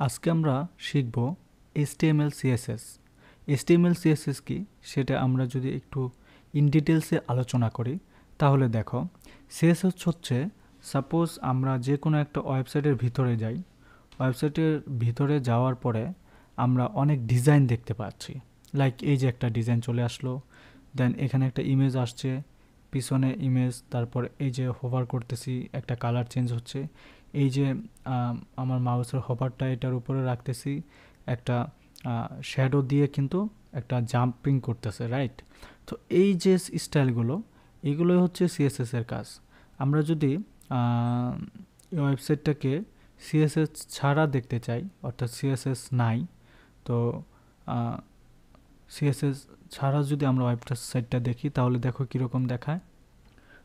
আজকে আমরা শিখব HTML CSS। HTML CSS কি সেটা আমরা যদি একটু ইন ডিটেলসে আলোচনা করি তাহলে দেখো, CSS হচ্ছে সাপোজ আমরা যে কোনো একটা ওয়েবসাইটের ভিতরে যাই, ওয়েবসাইটের ভিতরে যাওয়ার পরে আমরা অনেক ডিজাইন দেখতে পাচ্ছি। লাইক এই যে একটা ডিজাইন চলে আসলো, দেন এখানে একটা ইমেজ আসছে, পিছনে ইমেজ, তারপর এই যে হোভার করতেছি একটা কালার চেঞ্জ হচ্ছে, এই যে আমার মাউসের হোভারটা এটার উপরে রাখতেছি, একটা শ্যাডো দিয়ে কিন্তু একটা জাম্পিং করতেছে, রাইট? তো এই যে স্টাইলগুলো, এগুলোই হচ্ছে সিএসএস এর কাজ। আমরা যদি ওয়েবসাইটটাকে সিএসএস ছাড়া দেখতে চাই, অর্থাৎ সিএসএস নাই, তো সিএসএস ছাড়া যদি আমরা ওয়েবসাইটটা দেখি তাহলে দেখো কীরকম দেখায়।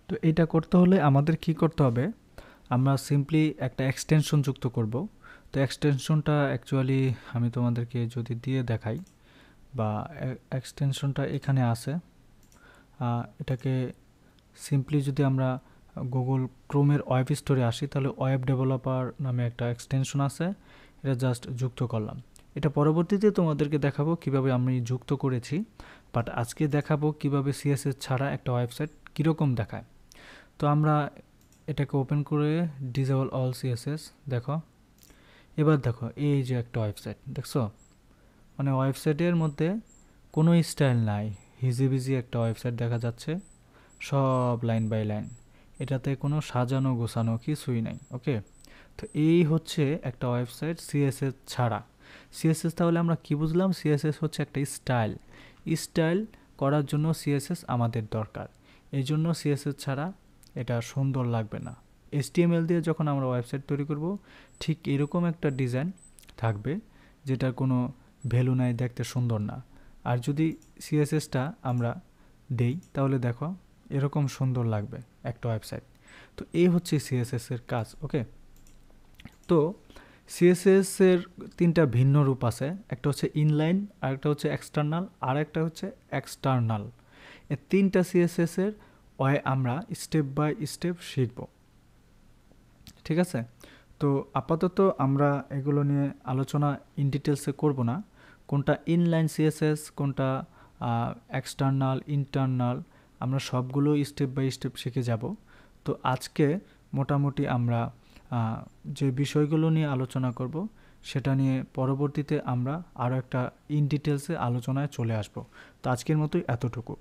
তো এটা করতে হলে আমাদের কি করতে হবে, আমরা সিম্পলি একটা এক্সটেনশন যুক্ত করব। তো এক্সটেনশনটা অ্যাকচুয়ালি আমি তোমাদেরকে যদি দিয়ে দেখাই, বা এক্সটেনশনটা এখানে আছে, এটাকে সিম্পলি যদি আমরা গুগল ক্রোমের ওয়েব স্টোরে আসি তাহলে ওয়েব ডেভেলপার নামে একটা এক্সটেনশন আছে, এটা জাস্ট যুক্ত করলাম। এটা পরবর্তীতে তোমাদেরকে দেখাবো কিভাবে আমি যুক্ত করেছি, বাট আজকে দেখাবো কিভাবে সিএসএস ছাড়া একটা ওয়েবসাইট কীরকম দেখায়। তো আমরা এটাকে ওপেন করে ডিসেবল অল সিএসএস, দেখো এবার দেখো এই যে একটা ওয়েবসাইট দেখছো, মানে ওয়েবসাইটের মধ্যে কোনো স্টাইল নাই, হিজিবিজি একটা ওয়েবসাইট দেখা যাচ্ছে, সব লাইন বাই লাইন, এটাতে কোনো সাজানো গোছানো কিছুই নাই। ওকে, তো এই হচ্ছে একটা ওয়েবসাইট সিএসএস ছাড়া। সিএসএস তাহলে আমরা কি বুঝলাম? সিএসএস হচ্ছে একটা স্টাইল, স্টাইল করার জন্য সিএসএস আমাদের দরকার, এই জন্য সিএসএস ছাড়া এটা সুন্দর লাগবে না। HTML দিয়ে যখন আমরা ওয়েবসাইট তৈরি করব, ঠিক এরকম একটা ডিজাইন থাকবে যেটার কোনো ভ্যালু নাই, দেখতে সুন্দর না। আর যদি সিএসএসটা আমরা দেই তাহলে দেখো এরকম সুন্দর লাগবে একটা ওয়েবসাইট। তো এই হচ্ছে সিএসএস এর কাজ। ওকে, তো সিএসএস এর তিনটা ভিন্ন রূপ আছে, একটা হচ্ছে ইনলাইন, আরেকটা হচ্ছে এক্সটার্নাল, আর একটা হচ্ছে এক্সটার্নাল। এই তিনটা সিএসএস এর আমরা স্টেপ বাই স্টেপ শিখব, ঠিক আছে? তো আপাতত আমরা এগুলো নিয়ে আলোচনা ইন ডিটেলসে করব না, কোনটা ইনলাইন সিএসএস, কোনটা এক্সটার্নাল, ইন্টারনাল, আমরা সবগুলো স্টেপ বাই স্টেপ শিখে যাব। তো আজকে মোটামুটি আমরা যে বিষয়গুলো নিয়ে আলোচনা করব সেটা নিয়ে পরবর্তীতে আমরা আরও একটা ইন ডিটেলসে আলোচনায় চলে আসব। তো আজকের মতোই এতটুকু।